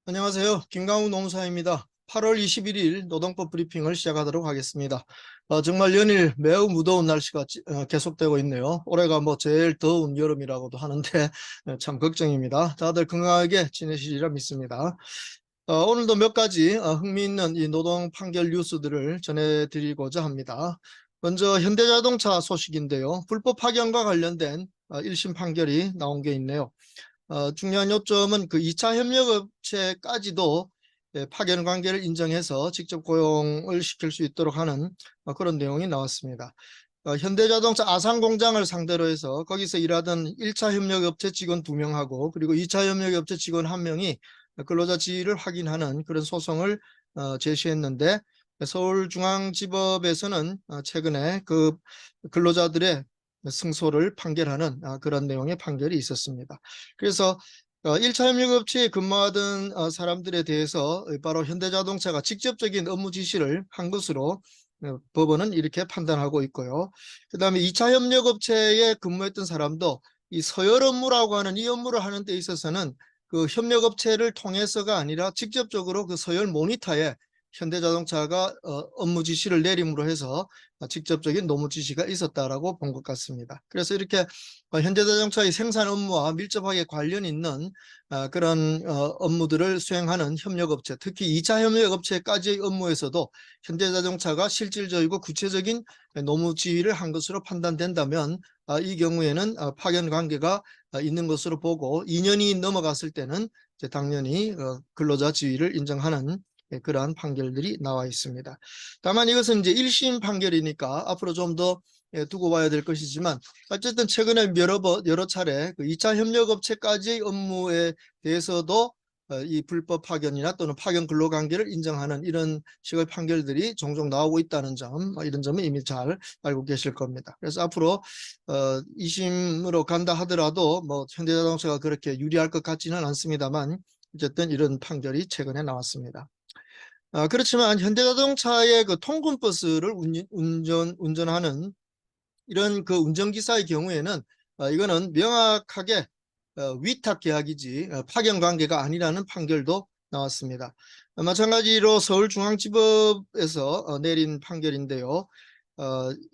안녕하세요. 김강우 노무사입니다. 8월 21일 노동법 브리핑을 시작하도록 하겠습니다. 정말 연일 매우 무더운 날씨가 계속되고 있네요. 올해가 제일 더운 여름이라고도 하는데 참 걱정입니다. 다들 건강하게 지내시리라 믿습니다. 오늘도 몇 가지 흥미있는 이 노동 판결 뉴스들을 전해드리고자 합니다. 먼저 현대자동차 소식인데요. 불법 파견과 관련된 1심 판결이 나온 게 있네요. 중요한 요점은 그 2차 협력업체까지도 파견 관계를 인정해서 직접 고용을 시킬 수 있도록 하는 그런 내용이 나왔습니다. 현대자동차 아산공장을 상대로 해서 거기서 일하던 1차 협력업체 직원 2명하고 그리고 2차 협력업체 직원 1명이 근로자 지위를 확인하는 그런 소송을 제시했는데, 서울중앙지법에서는 최근에 그 근로자들의 승소를 판결하는 그런 내용의 판결이 있었습니다. 그래서 1차 협력업체에 근무하던 사람들에 대해서 바로 현대자동차가 직접적인 업무 지시를 한 것으로 법원은 이렇게 판단하고 있고요. 그 다음에 2차 협력업체에 근무했던 사람도 이 서열 업무라고 하는 이 업무를 하는 데 있어서는 그 협력업체를 통해서가 아니라 직접적으로 그 서열 모니터에 현대자동차가 업무 지시를 내림으로 해서 직접적인 노무 지시가 있었다라고 본 것 같습니다. 그래서 이렇게 현대자동차의 생산 업무와 밀접하게 관련 있는 그런 업무들을 수행하는 협력업체, 특히 2차 협력업체까지의 업무에서도 현대자동차가 실질적이고 구체적인 노무 지휘를 한 것으로 판단된다면 이 경우에는 파견 관계가 있는 것으로 보고 2년이 넘어갔을 때는 이제 당연히 근로자 지위를 인정하는 그러한 판결들이 나와 있습니다. 다만 이것은 이제 1심 판결이니까 앞으로 좀 더 두고 봐야 될 것이지만, 어쨌든 최근에 여러 차례 그 2차 협력업체까지의 업무에 대해서도 이 불법 파견이나 또는 파견 근로관계를 인정하는 이런 식의 판결들이 종종 나오고 있다는 점, 이런 점은 이미 잘 알고 계실 겁니다. 그래서 앞으로 2심으로 간다 하더라도 현대자동차가 그렇게 유리할 것 같지는 않습니다만, 어쨌든 이런 판결이 최근에 나왔습니다. 그렇지만 현대자동차의 그 통근버스를 운전하는 이런 그 운전기사의 경우에는 이거는 명확하게 위탁 계약이지 파견 관계가 아니라는 판결도 나왔습니다. 마찬가지로 서울중앙지법에서 내린 판결인데요.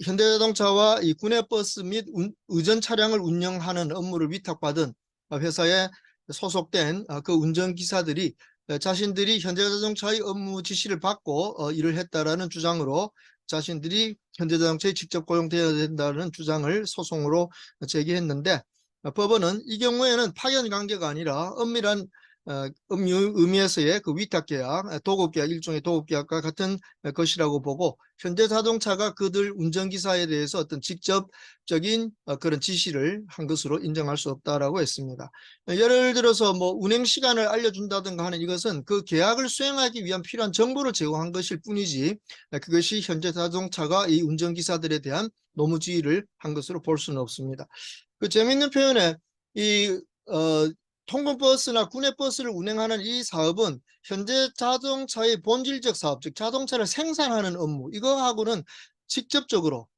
현대자동차와 이 구내버스 및 의전 차량을 운영하는 업무를 위탁받은 회사에 소속된 그 운전기사들이 자신들이 현대자동차의 업무 지시를 받고 일을 했다라는 주장으로 자신들이 현대자동차에 직접 고용되어야 된다는 주장을 소송으로 제기했는데, 법원은 이 경우에는 파견 관계가 아니라 엄밀한 의미에서의 그 위탁계약, 도급계약, 일종의 도급계약과 같은 것이라고 보고, 현대자동차가 그들 운전기사에 대해서 어떤 직접적인 그런 지시를 한 것으로 인정할 수 없다라고 했습니다. 예를 들어서 운행 시간을 알려준다든가 하는 이것은 그 계약을 수행하기 위한 필요한 정보를 제공한 것일 뿐이지, 그것이 현대자동차가 이 운전기사들에 대한 노무지휘를 한 것으로 볼 수는 없습니다. 그 재미있는 표현에 이 통근버스나 구내버스를 운행하는 이 사업은 현대자동차의 본질적 사업, 즉 자동차를 생산하는 업무, 이거하고는 직접적으로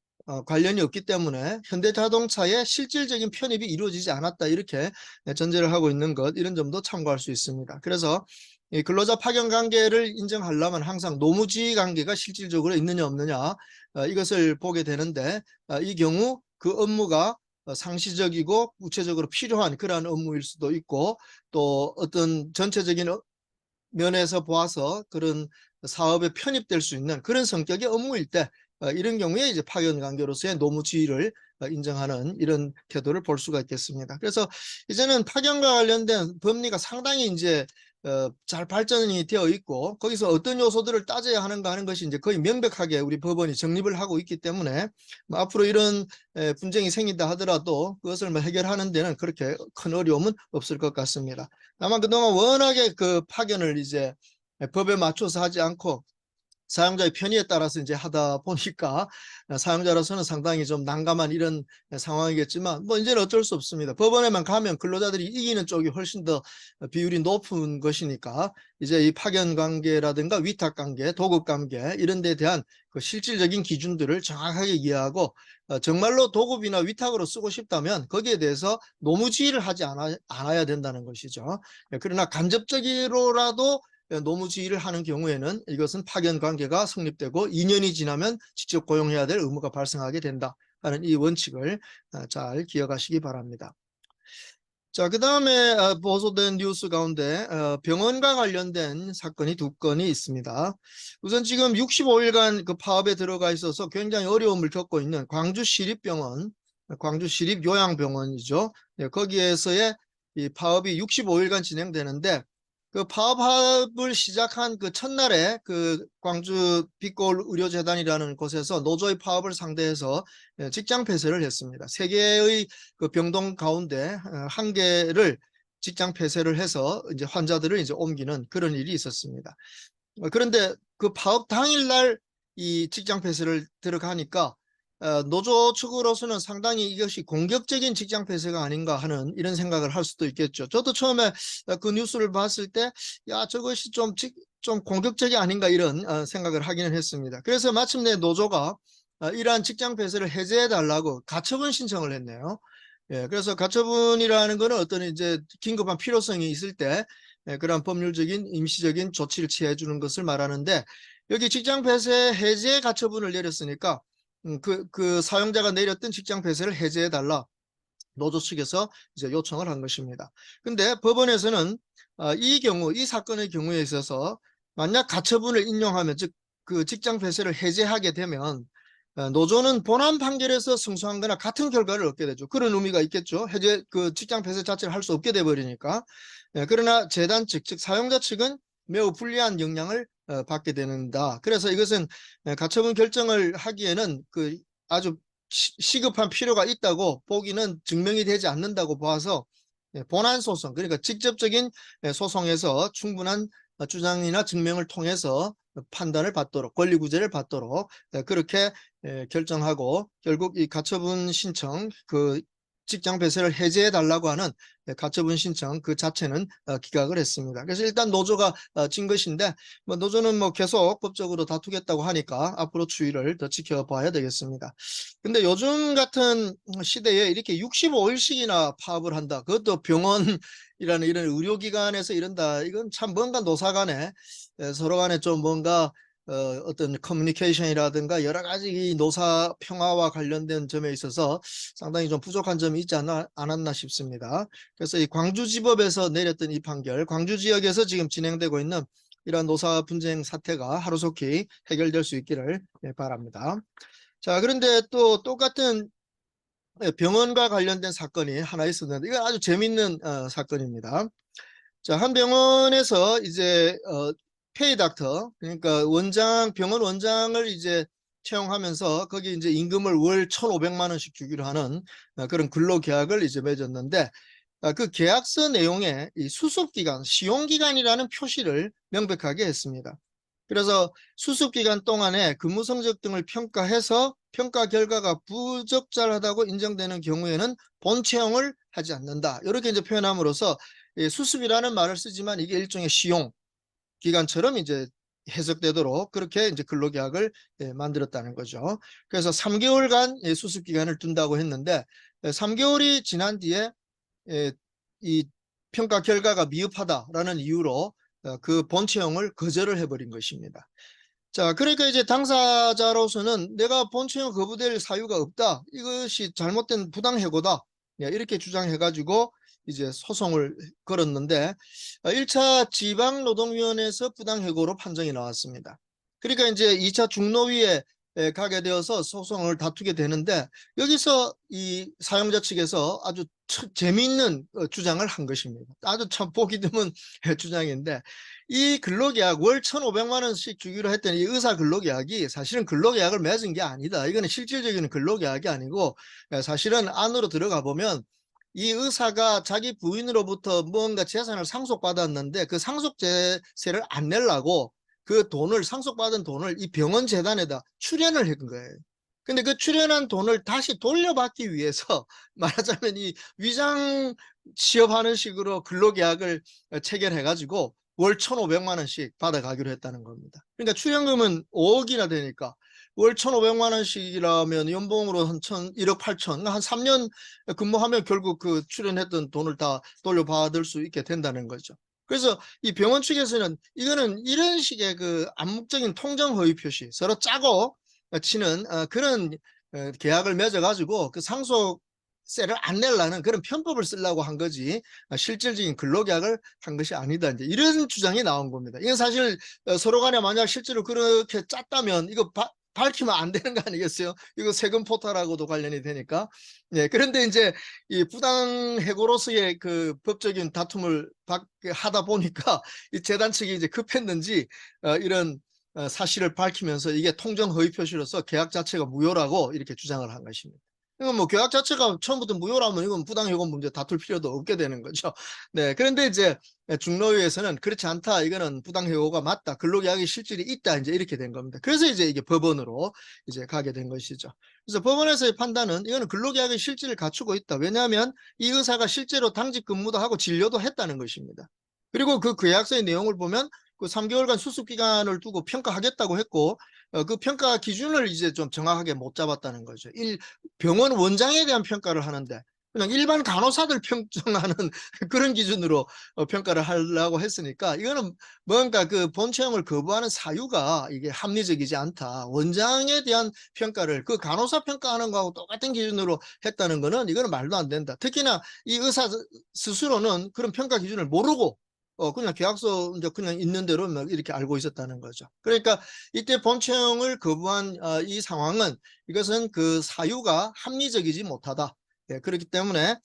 관련이 없기 때문에 현대자동차의 실질적인 편입이 이루어지지 않았다, 이렇게 전제를 하고 있는 것, 이런 점도 참고할 수 있습니다. 그래서 이 근로자 파견 관계를 인정하려면 항상 노무지휘 관계가 실질적으로 있느냐 없느냐 이것을 보게 되는데, 이 경우 그 업무가 상시적이고 구체적으로 필요한 그러한 업무일 수도 있고, 또 어떤 전체적인 면에서 보아서 그런 사업에 편입될 수 있는 그런 성격의 업무일 때 이런 경우에 이제 파견 관계로서의 노무 지위를 인정하는 이런 태도를 볼 수가 있겠습니다. 그래서 이제는 파견과 관련된 법리가 상당히 이제 잘 발전이 되어 있고, 거기서 어떤 요소들을 따져야 하는가 하는 것이 이제 거의 명백하게 우리 법원이 정립을 하고 있기 때문에 앞으로 이런 분쟁이 생긴다 하더라도 그것을 해결하는 데는 그렇게 큰 어려움은 없을 것 같습니다. 다만 그동안 워낙에 그 파견을 이제 법에 맞춰서 하지 않고 사용자의 편의에 따라서 이제 하다 보니까 사용자로서는 상당히 좀 난감한 이런 상황이겠지만 뭐 이제는 어쩔 수 없습니다. 법원에만 가면 근로자들이 이기는 쪽이 훨씬 더 비율이 높은 것이니까 이제 이 파견 관계라든가 위탁 관계, 도급 관계 이런 데 대한 그 실질적인 기준들을 정확하게 이해하고 정말로 도급이나 위탁으로 쓰고 싶다면 거기에 대해서 노무지휘를 하지 않아야 된다는 것이죠. 그러나 간접적으로라도 노무지휘를 하는 경우에는 이것은 파견 관계가 성립되고 2년이 지나면 직접 고용해야 될 의무가 발생하게 된다 하는 이 원칙을 잘 기억하시기 바랍니다. 자, 그 다음에 보도된 뉴스 가운데 병원과 관련된 사건이 2건이 있습니다. 우선 지금 65일간 그 파업에 들어가 있어서 굉장히 어려움을 겪고 있는 광주시립병원, 광주시립요양병원이죠. 네, 거기에서의 이 파업이 65일간 진행되는데 그 파업을 시작한 그 첫날에 그 광주 빛골 의료재단이라는 곳에서 노조의 파업을 상대해서 직장 폐쇄를 했습니다. 3개의 그 병동 가운데 1개를 직장 폐쇄를 해서 이제 환자들을 이제 옮기는 그런 일이 있었습니다. 그런데 그 파업 당일날 이 직장 폐쇄를 들어가니까 노조 측으로서는 상당히 이것이 공격적인 직장 폐쇄가 아닌가 하는 이런 생각을 할 수도 있겠죠. 저도 처음에 그 뉴스를 봤을 때 야, 저것이 좀 공격적이 아닌가 이런 생각을 하기는 했습니다. 그래서 마침내 노조가 이러한 직장 폐쇄를 해제해 달라고 가처분 신청을 했네요. 예, 그래서 가처분이라는 것은 어떤 이제 긴급한 필요성이 있을 때 그런 법률적인 임시적인 조치를 취해 주는 것을 말하는데 여기 직장 폐쇄 해제 가처분을 내렸으니까 그 사용자가 내렸던 직장 폐쇄를 해제해 달라 노조 측에서 이제 요청을 한 것입니다. 근데 법원에서는 이 사건의 경우에 있어서 만약 가처분을 인용하면 즉 그 직장 폐쇄를 해제하게 되면 노조는 본안 판결에서 승소한 거나 같은 결과를 얻게 되죠. 그런 의미가 있겠죠. 해제 그 직장 폐쇄 자체를 할 수 없게 돼 버리니까. 그러나 재단 측, 즉 사용자 측은 매우 불리한 영향을 받게 되는다. 그래서 이것은 가처분 결정을 하기에는 그 아주 시급한 필요가 있다고 보기는 증명이 되지 않는다고 봐서 본안 소송, 그러니까 직접적인 소송에서 충분한 주장이나 증명을 통해서 판단을 받도록, 권리구제를 받도록 그렇게 결정하고 결국 이 가처분 신청, 그 직장 폐쇄를 해제해 달라고 하는 가처분 신청 그 자체는 기각을 했습니다. 그래서 일단 노조가 진 것인데 뭐 노조는 뭐 계속 법적으로 다투겠다고 하니까 앞으로 추이를 더 지켜봐야 되겠습니다. 근데 요즘 같은 시대에 이렇게 65일씩이나 파업을 한다. 그것도 병원이라는 이런 의료기관에서 이런다. 이건 참 뭔가 노사 간에 서로 간에 좀 뭔가 어떤 커뮤니케이션이라든가 여러 가지 이 노사 평화와 관련된 점에 있어서 상당히 좀 부족한 점이 있지 않았나 싶습니다. 그래서 이 광주지법에서 내렸던 이 판결, 광주 지역에서 지금 진행되고 있는 이러한 노사 분쟁 사태가 하루속히 해결될 수 있기를 바랍니다. 자, 그런데 또 똑같은 병원과 관련된 사건이 하나 있었는데 이건 아주 재밌는 사건입니다. 자, 한 병원에서 이제 페이 닥터, 그러니까 병원 원장을 이제 채용하면서 거기 이제 임금을 월 1,500만 원씩 주기로 하는 그런 근로계약을 이제 맺었는데 그 계약서 내용에 이 수습기간, 시용기간이라는 표시를 명백하게 했습니다. 그래서 수습기간 동안에 근무 성적 등을 평가해서 평가 결과가 부적절하다고 인정되는 경우에는 본채용을 하지 않는다. 이렇게 이제 표현함으로써 수습이라는 말을 쓰지만 이게 일종의 시용 기간처럼 이제 해석되도록 그렇게 이제 근로계약을 만들었다는 거죠. 그래서 3개월간 수습 기간을 둔다고 했는데 3개월이 지난 뒤에 이 평가 결과가 미흡하다라는 이유로 그 본채용을 거절을 해버린 것입니다. 자, 그러니까 이제 당사자로서는 내가 본채용 거부될 사유가 없다. 이것이 잘못된 부당해고다. 이렇게 주장해가지고 이제 소송을 걸었는데 1차 지방노동위원회에서 부당해고로 판정이 나왔습니다. 그러니까 이제 2차 중노위에 가게 되어서 소송을 다투게 되는데 여기서 이 사용자 측에서 아주 재미있는 주장을 한 것입니다. 아주 참 보기 드문 주장인데 이 근로계약 월 1,500만 원씩 주기로 했던 이 의사 근로계약이 사실은 근로계약을 맺은 게 아니다. 이거는 실질적인 근로계약이 아니고 사실은 안으로 들어가 보면 이 의사가 자기 부인으로부터 뭔가 재산을 상속받았는데 그 상속세를 안 내려고 그 돈을 상속받은 돈을 이 병원 재단에다 출연을 한 거예요. 근데 그 출연한 돈을 다시 돌려받기 위해서 말하자면 이 위장 취업하는 식으로 근로계약을 체결해 가지고 월 1,500만 원씩 받아가기로 했다는 겁니다. 그러니까 출연금은 5억이나 되니까 월 1,500만 원씩이라면 연봉으로 한 1억 8천, 한 3년 근무하면 결국 그 출연했던 돈을 다 돌려받을 수 있게 된다는 거죠. 그래서 이 병원 측에서는 이거는 이런 식의 그 암묵적인 통정 허위 표시, 서로 짜고 치는 그런 계약을 맺어가지고 그 상속세를 안 내려는 그런 편법을 쓰려고 한 거지 실질적인 근로계약을 한 것이 아니다. 이제 이런 주장이 나온 겁니다. 이건 사실 서로 간에 만약 실제로 그렇게 짰다면 이거 밝히면 안 되는 거 아니겠어요? 이거 세금 포탈하고도 관련이 되니까. 예, 그런데 이제 이 부당 해고로서의 그 법적인 다툼을 하다 보니까 이 재단 측이 이제 급했는지 이런 사실을 밝히면서 이게 통정 허위 표시로서 계약 자체가 무효라고 이렇게 주장을 한 것입니다. 이건 뭐 계약 자체가 처음부터 무효라면 이건 부당해고 문제 다툴 필요도 없게 되는 거죠. 네, 그런데 이제 중노위에서는 그렇지 않다. 이거는 부당해고가 맞다. 근로계약이 실질이 있다. 이제 이렇게 된 겁니다. 그래서 이제 이게 법원으로 이제 가게 된 것이죠. 그래서 법원에서의 판단은 이거는 근로계약의 실질을 갖추고 있다. 왜냐하면 이 의사가 실제로 당직 근무도 하고 진료도 했다는 것입니다. 그리고 그 계약서의 내용을 보면 그 3개월간 수습 기간을 두고 평가하겠다고 했고 그 평가 기준을 이제 좀 정확하게 못 잡았다는 거죠. 병원 원장에 대한 평가를 하는데 그냥 일반 간호사들 평정하는 그런 기준으로 평가를 하려고 했으니까 이거는 뭔가 그 본채용을 거부하는 사유가 이게 합리적이지 않다. 원장에 대한 평가를 그 간호사 평가하는 거하고 똑같은 기준으로 했다는 거는 이거는 말도 안 된다. 특히나 이 의사 스스로는 그런 평가 기준을 모르고 그냥 계약서 이제 그냥 있는 대로 막 이렇게 알고 있었다는 거죠. 그러니까 이때 본채용을 거부한 이 상황은 이것은 그 사유가 합리적이지 못하다. 예, 그렇기 때문에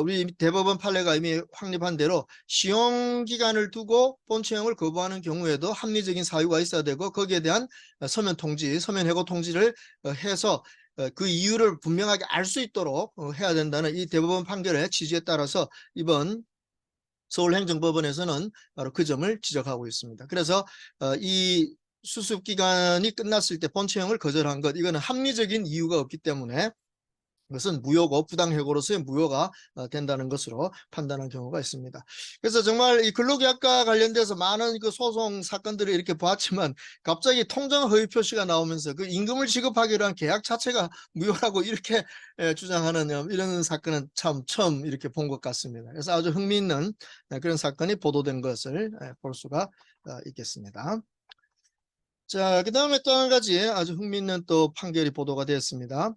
우리 대법원 판례가 이미 확립한 대로 시용 기간을 두고 본채용을 거부하는 경우에도 합리적인 사유가 있어야 되고 거기에 대한 서면 통지, 서면 해고 통지를 해서 그 이유를 분명하게 알 수 있도록 해야 된다는 이 대법원 판결의 취지에 따라서 이번 서울행정법원에서는 바로 그 점을 지적하고 있습니다. 그래서 이 수습 기간이 끝났을 때 본채용을 거절한 것, 이거는 합리적인 이유가 없기 때문에 그것은 무효고 부당해고로서의 무효가 된다는 것으로 판단한 경우가 있습니다. 그래서 정말 이 근로계약과 관련돼서 많은 그 소송 사건들을 이렇게 보았지만 갑자기 통정 허위 표시가 나오면서 그 임금을 지급하기로 한 계약 자체가 무효라고 이렇게 주장하는 이런 사건은 참 처음 이렇게 본 것 같습니다. 그래서 아주 흥미있는 그런 사건이 보도된 것을 볼 수가 있겠습니다. 자, 그 다음에 또 한 가지 아주 흥미있는 또 판결이 보도가 되었습니다.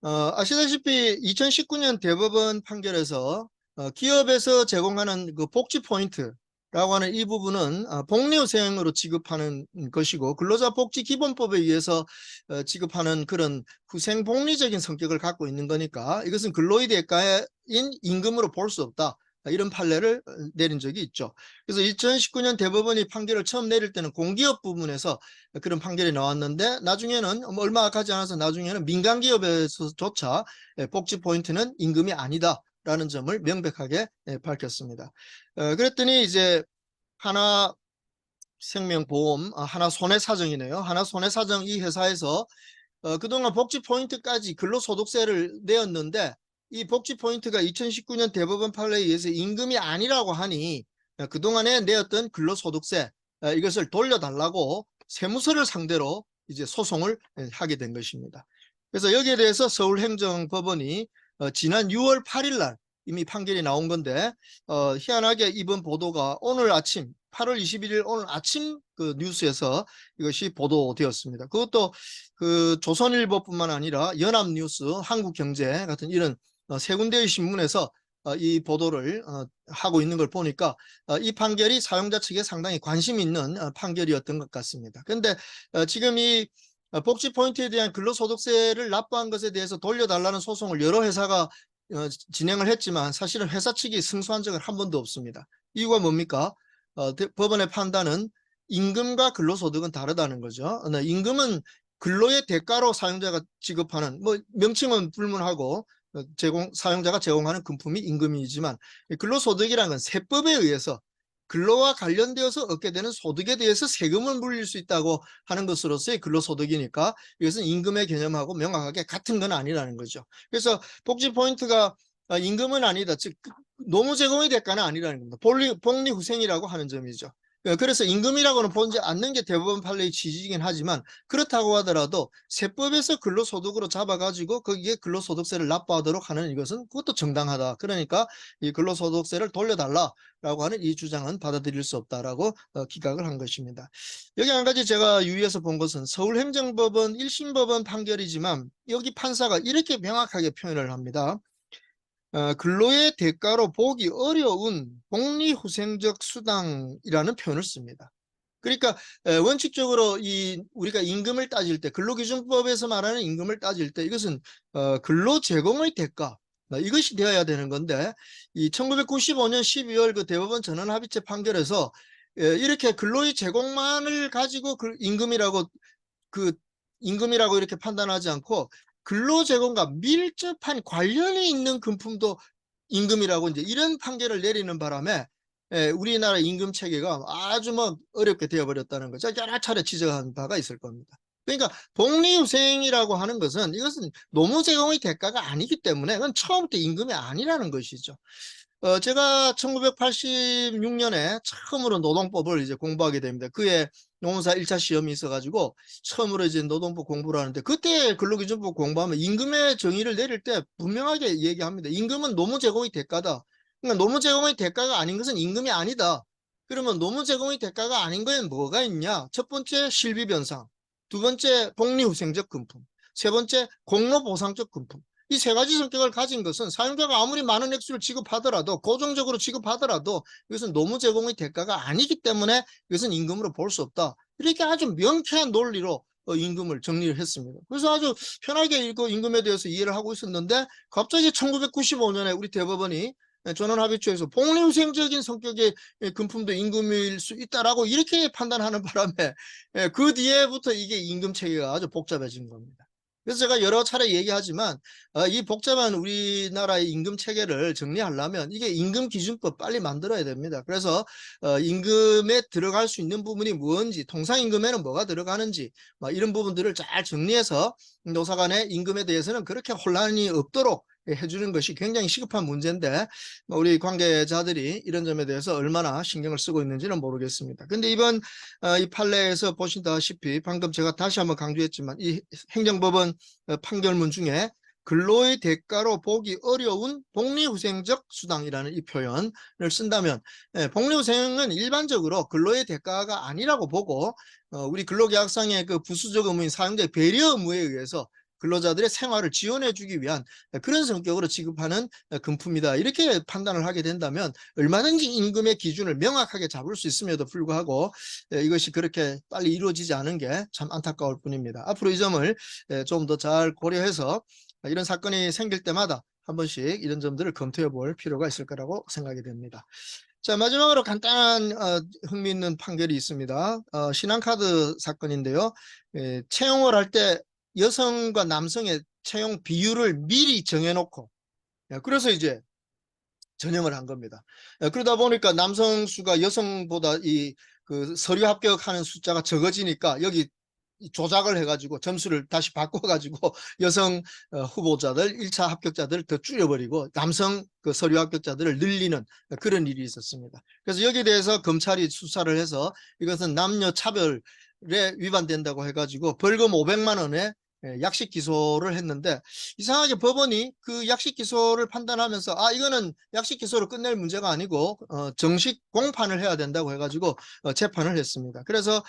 아시다시피 2019년 대법원 판결에서 기업에서 제공하는 그 복지 포인트라고 하는 이 부분은 복리후생으로 지급하는 것이고 근로자복지기본법에 의해서 지급하는 그런 후생복리적인 성격을 갖고 있는 거니까 이것은 근로의 대가인 임금으로 볼 수 없다. 이런 판례를 내린 적이 있죠. 그래서 2019년 대법원이 판결을 처음 내릴 때는 공기업 부분에서 그런 판결이 나왔는데 나중에는 얼마 가지 않아서 나중에는 민간기업에서조차 복지 포인트는 임금이 아니다라는 점을 명백하게 밝혔습니다. 그랬더니 이제 하나생명보험, 하나손해사정이네요. 하나손해사정 이 회사에서 그동안 복지 포인트까지 근로소득세를 내었는데 이 복지 포인트가 2019년 대법원 판례에 의해서 임금이 아니라고 하니 그동안에 내었던 근로소득세 이것을 돌려달라고 세무서를 상대로 이제 소송을 하게 된 것입니다. 그래서 여기에 대해서 서울행정법원이 지난 6월 8일 날 이미 판결이 나온 건데 희한하게 이번 보도가 오늘 아침 8월 21일 오늘 아침 그 뉴스에서 이것이 보도되었습니다. 그것도 그 조선일보뿐만 아니라 연합뉴스, 한국경제 같은 이런 세 군데의 신문에서 이 보도를 하고 있는 걸 보니까 이 판결이 사용자 측에 상당히 관심 있는 판결이었던 것 같습니다. 그런데 지금 이 복지 포인트에 대한 근로소득세를 납부한 것에 대해서 돌려달라는 소송을 여러 회사가 진행을 했지만 사실은 회사 측이 승소한 적은 한 번도 없습니다. 이유가 뭡니까? 법원의 판단은 임금과 근로소득은 다르다는 거죠. 임금은 근로의 대가로 사용자가 지급하는 뭐 명칭은 불문하고 사용자가 제공하는 금품이 임금이지만 근로소득이라는 건 세법에 의해서 근로와 관련되어서 얻게 되는 소득에 대해서 세금을 물릴 수 있다고 하는 것으로서의 근로소득이니까 이것은 임금의 개념하고 명확하게 같은 건 아니라는 거죠. 그래서 복지 포인트가 임금은 아니다. 즉 노무 제공의 대가는 아니라는 겁니다. 복리후생이라고 하는 점이죠. 그래서 임금이라고는 보지 않는 게 대법원 판례의 취지이긴 하지만 그렇다고 하더라도 세법에서 근로소득으로 잡아가지고 거기에 근로소득세를 납부하도록 하는 이것은 그것도 정당하다. 그러니까 이 근로소득세를 돌려달라라고 하는 이 주장은 받아들일 수 없다라고 기각을 한 것입니다. 여기 한 가지 제가 유의해서 본 것은 서울행정법원 1심법원 판결이지만 여기 판사가 이렇게 명확하게 표현을 합니다. 근로의 대가로 보기 어려운 복리후생적 수당이라는 표현을 씁니다. 그러니까 원칙적으로 우리가 임금을 따질 때 근로기준법에서 말하는 임금을 따질 때 이것은 근로제공의 대가 이것이 되어야 되는 건데 이 1995년 12월 그 대법원 전원합의체 판결에서 이렇게 근로의 제공만을 가지고 임금이라고 이렇게 판단하지 않고 근로제공과 밀접한 관련이 있는 금품도 임금이라고 이제 이런 판결을 내리는 바람에 우리나라 임금 체계가 아주 뭐 어렵게 되어버렸다는 거죠. 여러 차례 지적한 바가 있을 겁니다. 그러니까 복리후생이라고 하는 것은 이것은 노무 제공의 대가가 아니기 때문에 그건 처음부터 임금이 아니라는 것이죠. 제가 1986년에 처음으로 노동법을 이제 공부하게 됩니다. 그해 노무사 1차 시험이 있어가지고 처음으로 이제 노동법 공부를 하는데 그때 근로기준법 공부하면 임금의 정의를 내릴 때 분명하게 얘기합니다. 임금은 노무 제공의 대가다. 그러니까 노무 제공의 대가가 아닌 것은 임금이 아니다. 그러면 노무 제공의 대가가 아닌 거엔 뭐가 있냐? 첫 번째 실비변상, 두 번째 복리후생적 금품, 세 번째 공로보상적 금품. 이 세 가지 성격을 가진 것은 사용자가 아무리 많은 액수를 지급하더라도 고정적으로 지급하더라도 이것은 노무 제공의 대가가 아니기 때문에 이것은 임금으로 볼 수 없다. 이렇게 아주 명쾌한 논리로 임금을 정리를 했습니다. 그래서 아주 편하게 임금에 대해서 이해를 하고 있었는데 갑자기 1995년에 우리 대법원이 전원합의체에서 복리후생적인 성격의 금품도 임금일 수 있다라고 이렇게 판단하는 바람에 그 뒤에부터 이게 임금 체계가 아주 복잡해진 겁니다. 그래서 제가 여러 차례 얘기하지만 이 복잡한 우리나라의 임금 체계를 정리하려면 이게 임금기준법 빨리 만들어야 됩니다. 그래서 임금에 들어갈 수 있는 부분이 무엇인지, 통상임금에는 뭐가 들어가는지 이런 부분들을 잘 정리해서 노사 간의 임금에 대해서는 그렇게 혼란이 없도록 해주는 것이 굉장히 시급한 문제인데 우리 관계자들이 이런 점에 대해서 얼마나 신경을 쓰고 있는지는 모르겠습니다. 근데 이번 이 판례에서 보신다시피 방금 제가 다시 한번 강조했지만 이 행정법원 판결문 중에 근로의 대가로 보기 어려운 복리후생적 수당이라는 이 표현을 쓴다면 복리후생은 일반적으로 근로의 대가가 아니라고 보고 우리 근로계약상의 그 부수적 의무인 사용자의 배려 의무에 의해서 근로자들의 생활을 지원해 주기 위한 그런 성격으로 지급하는 금품이다. 이렇게 판단을 하게 된다면 얼마든지 임금의 기준을 명확하게 잡을 수 있음에도 불구하고 이것이 그렇게 빨리 이루어지지 않은 게 참 안타까울 뿐입니다. 앞으로 이 점을 좀 더 잘 고려해서 이런 사건이 생길 때마다 한 번씩 이런 점들을 검토해 볼 필요가 있을 거라고 생각이 됩니다. 자, 마지막으로 간단한 흥미있는 판결이 있습니다. 신한카드 사건인데요. 채용을 할 때 여성과 남성의 채용 비율을 미리 정해놓고 그래서 이제 전형을 한 겁니다. 그러다 보니까 남성 수가 여성보다 그 서류 합격하는 숫자가 적어지니까 여기 조작을 해가지고 점수를 다시 바꿔가지고 여성 후보자들 1차 합격자들을 더 줄여버리고 남성 그 서류 합격자들을 늘리는 그런 일이 있었습니다. 그래서 여기에 대해서 검찰이 수사를 해서 이것은 남녀 차별에 위반된다고 해가지고 벌금 500만 원에 약식 기소를 했는데 이상하게 법원이 그 약식 기소를 판단하면서 이거는 약식 기소로 끝낼 문제가 아니고 정식 공판을 해야 된다고 해가지고 재판을 했습니다. 그래서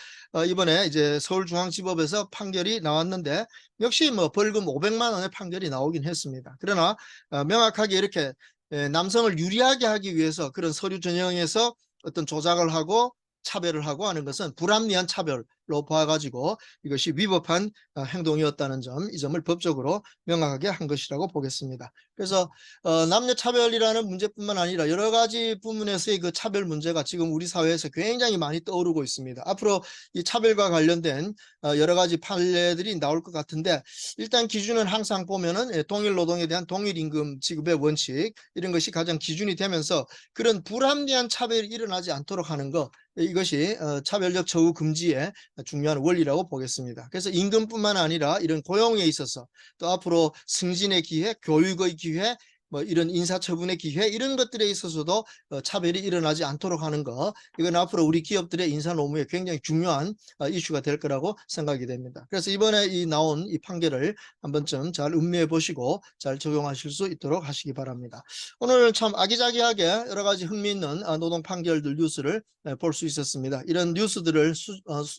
이번에 이제 서울중앙지법에서 판결이 나왔는데 역시 뭐 벌금 500만 원의 판결이 나오긴 했습니다. 그러나 명확하게 이렇게 남성을 유리하게 하기 위해서 그런 서류 전형에서 어떤 조작을 하고 차별을 하고 하는 것은 불합리한 차별을 차별로 봐가지고 이것이 위법한 행동이었다는 점, 이 점을 법적으로 명확하게 한 것이라고 보겠습니다. 그래서 남녀 차별이라는 문제뿐만 아니라 여러 가지 부분에서의 그 차별 문제가 지금 우리 사회에서 굉장히 많이 떠오르고 있습니다. 앞으로 이 차별과 관련된 여러 가지 판례들이 나올 것 같은데, 일단 기준은 항상 보면은 동일 노동에 대한 동일 임금 지급의 원칙, 이런 것이 가장 기준이 되면서 그런 불합리한 차별이 일어나지 않도록 하는 것, 이것이 차별적 처우 금지의 중요한 원리라고 보겠습니다. 그래서 임금뿐만 아니라 이런 고용에 있어서 또 앞으로 승진의 기회, 교육의 기회, 뭐 이런 인사처분의 기회, 이런 것들에 있어서도 차별이 일어나지 않도록 하는 것, 이건 앞으로 우리 기업들의 인사 노무에 굉장히 중요한 이슈가 될 거라고 생각이 됩니다. 그래서 이번에 나온 이 판결을 한 번쯤 잘 음미해 보시고 잘 적용하실 수 있도록 하시기 바랍니다. 오늘 참 아기자기하게 여러 가지 흥미있는 노동 판결들 뉴스를 볼 수 있었습니다. 이런 뉴스들을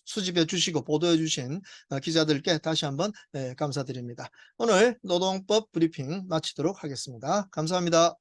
수집해 주시고 보도해 주신 기자들께 다시 한번 감사드립니다. 오늘 노동법 브리핑 마치도록 하겠습니다. 감사합니다.